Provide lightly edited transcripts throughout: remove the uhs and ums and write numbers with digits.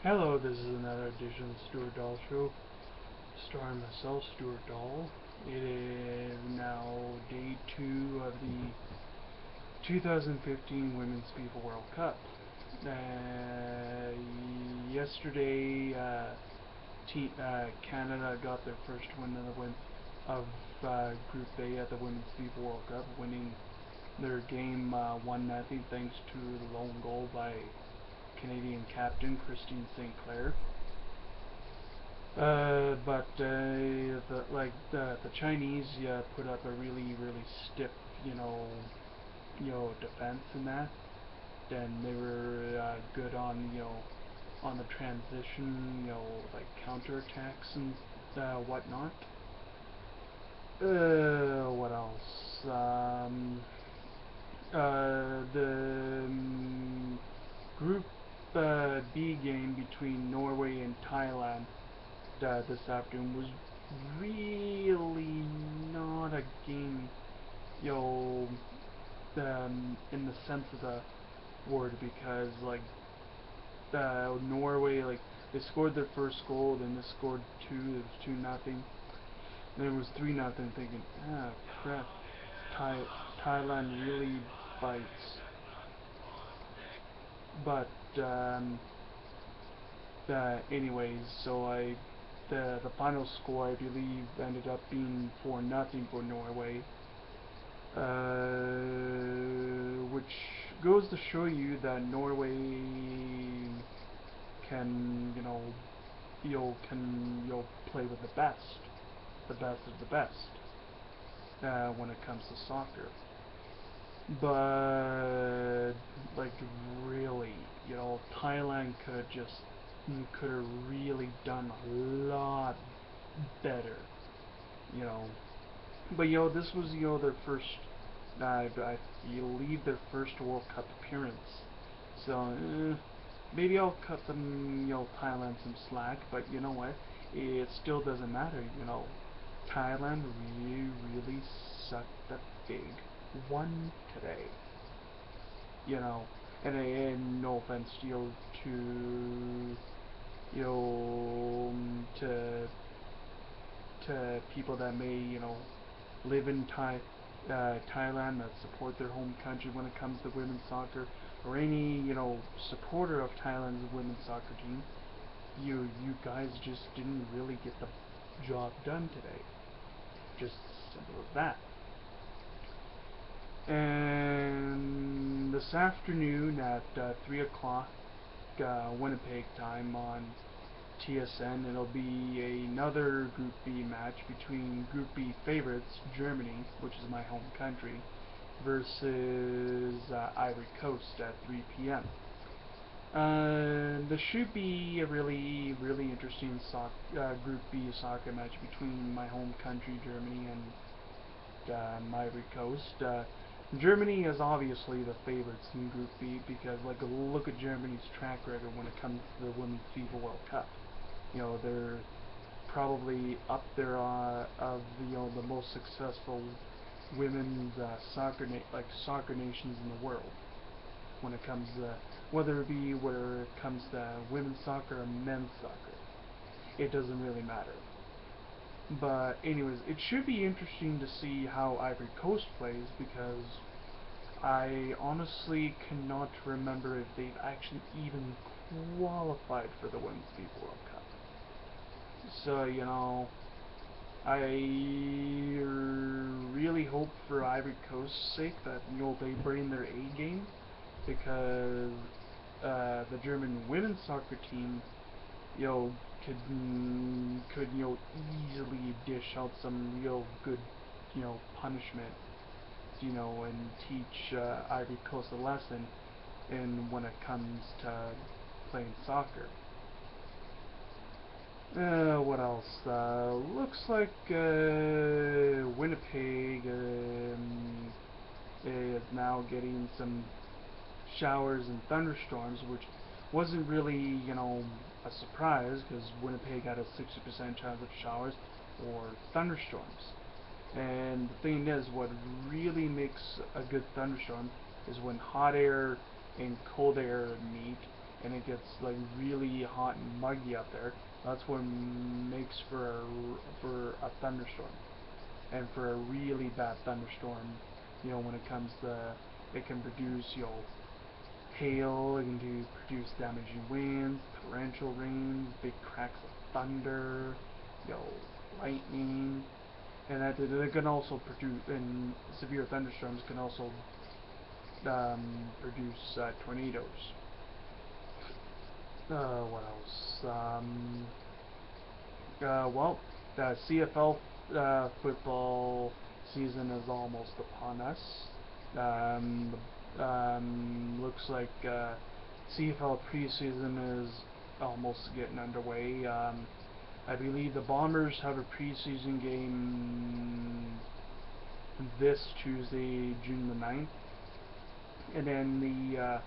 Hello, this is another edition of the Stuart Doll Show, starring myself, Stuart Doll. It is now day 2 of the 2015 Women's FIFA World Cup. Yesterday, Canada got their first win of Group A at the Women's FIFA World Cup, winning their game 1-0 thanks to the lone goal by Canadian captain Christine St. Clair. The Chinese put up a really stiff, you know, defense in that. Then they were good on on the transition, like counterattacks and whatnot. What else? The Group B game between Norway and Thailand this afternoon was really not a game, you know, in the sense of the word, because Norway, they scored their first goal, then they scored two. It was 2-0. Then it was 3-0. Thinking, crap, Thailand really bites. But anyways, the final score I believe ended up being 4-0 for Norway, which goes to show you that Norway can play with the best of the best when it comes to soccer. But like really, Thailand could have really done a lot better, you know. But this was their first, I believe their first World Cup appearance. So maybe I'll cut them, Thailand some slack. But you know what? It still doesn't matter, Thailand really sucked a big one today, you know. And no offense, to you know to people that may live in Thailand, that support their home country when it comes to women's soccer, or any supporter of Thailand's women's soccer team. You guys just didn't really get the job done today. Just simple as that. And this afternoon at 3 o'clock Winnipeg time on TSN, it'll be another Group B match between Group B favorites Germany, which is my home country, versus Ivory Coast at 3 p.m. This should be a really interesting Group B soccer match between my home country Germany and Ivory Coast. Germany is obviously the favorites in Group B because, look at Germany's track record when it comes to the Women's FIFA World Cup. They're probably up there of the most successful women's soccer nations in the world when it comes to whether it comes to women's soccer or men's soccer. It doesn't really matter. But anyways, it should be interesting to see how Ivory Coast plays, because I honestly cannot remember if they've actually even qualified for the Women's FIFA World Cup. So, I really hope for Ivory Coast's sake that they bring their A game, because the German women's soccer team, could easily dish out some real good punishment, and teach Ivory Coast a lesson in when it comes to playing soccer. What else? Looks like Winnipeg is now getting some showers and thunderstorms, which wasn't really, a surprise, because Winnipeg had a 60% chance of showers or thunderstorms. And the thing is, what really makes a good thunderstorm is when hot air and cold air meet, and it gets like really hot and muggy up there, that's what makes for a thunderstorm. And for a really bad thunderstorm, when it comes to, it can produce, hail, it can produce damaging winds, torrential rains, big cracks of thunder, you know, lightning, and that it can also produce, and severe thunderstorms can also produce tornadoes. What else? Well, the CFL football season is almost upon us. Looks like CFL preseason is almost getting underway. I believe the Bombers have a preseason game this Tuesday, June the 9th. And then the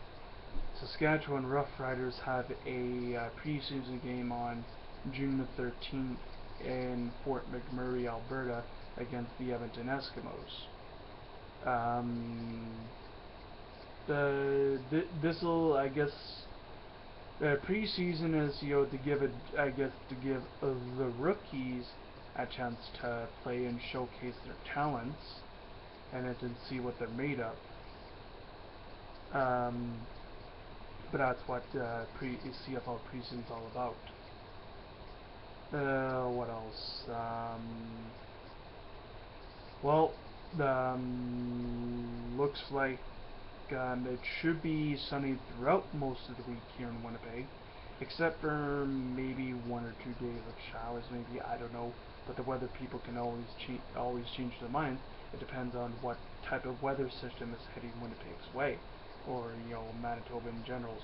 Saskatchewan Roughriders have a preseason game on June the 13th in Fort McMurray, Alberta, against the Edmonton Eskimos. This'll, I guess, preseason is, to give the rookies a chance to play and showcase their talents, and to see what they're made of. But that's what CFL preseason's all about. What else? Well, looks like it should be sunny throughout most of the week here in Winnipeg, except for maybe 1 or 2 days of showers, maybe, I don't know. But the weather people can always change their mind. It depends on what type of weather system is heading Winnipeg's way, or Manitoba in general's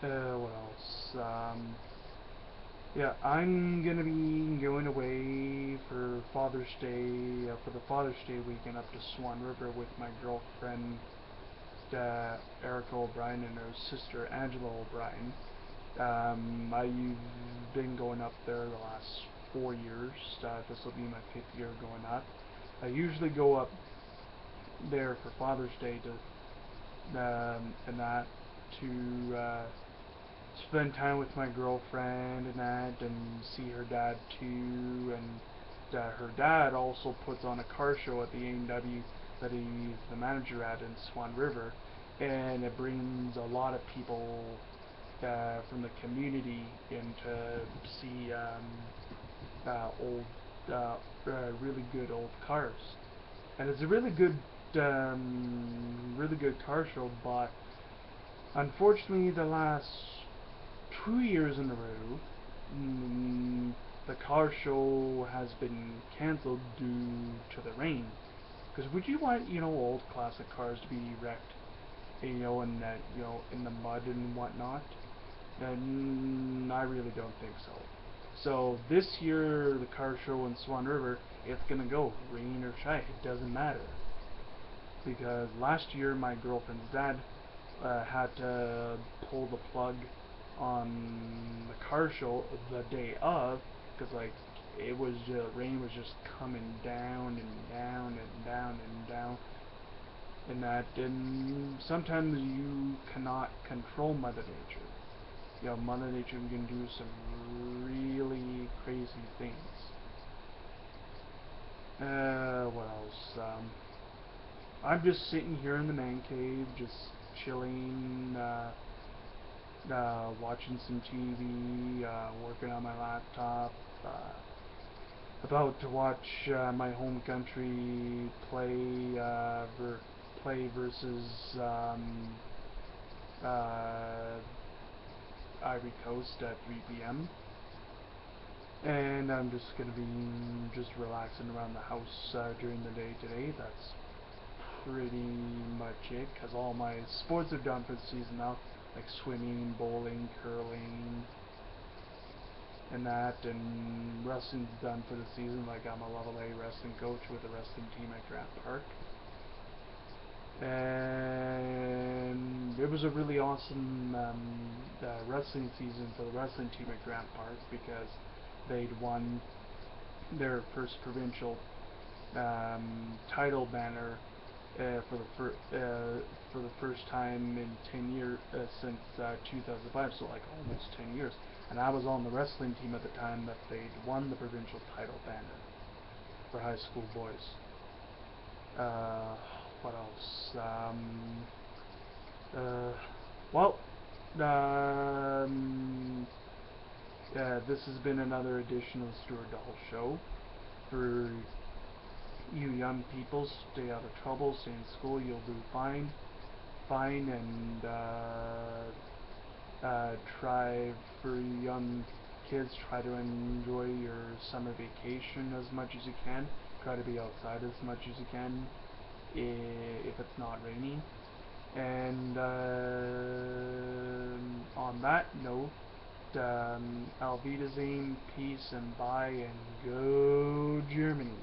way. What else? Yeah, I'm gonna be going away for Father's Day, for the Father's Day weekend up to Swan River with my girlfriend, Erica O'Brien, and her sister, Angela O'Brien. I've been going up there the last 4 years. This will be my 5th year going up. I usually go up there for Father's Day to spend time with my girlfriend and see her dad too. And her dad also puts on a car show at the A&W that he's the manager at in Swan River, and it brings a lot of people from the community in to see really good old cars. And it's a really good car show, but unfortunately the last 2 years in a row, the car show has been cancelled due to the rain. Because would you want, old classic cars to be wrecked, in the mud and whatnot? And I really don't think so. So this year, the car show in Swan River, it's gonna go rain or shine. It doesn't matter. Because last year, my girlfriend's dad had to pull the plug on the car show the day of, because it was rain was just coming down and down and down and down, and sometimes you cannot control Mother Nature. Mother Nature can do some really crazy things. What else? I'm just sitting here in the man cave, just chilling, watching some TV, working on my laptop, about to watch my home country play versus Ivory Coast at 3 p.m. And I'm just going to be just relaxing around the house during the day today. That's pretty much it, because all my sports are done for the season now, like swimming, bowling, curling, and wrestling's done for the season. Like, I'm a level A wrestling coach with a wrestling team at Grant Park. And it was a really awesome wrestling season for the wrestling team at Grant Park, because they'd won their first provincial title banner for the first time in 10 years since 2005, so like almost 10 years. And I was on the wrestling team at the time that they'd won the provincial title banner for high school boys. What else? Well, this has been another edition of the Stuart Dahl Show. For you young people, stay out of trouble, stay in school, you'll do fine, and try, for young kids, try to enjoy your summer vacation as much as you can. Try to be outside as much as you can if it's not raining. And on that note, Auf Wiedersehen, peace and bye, and go Germany.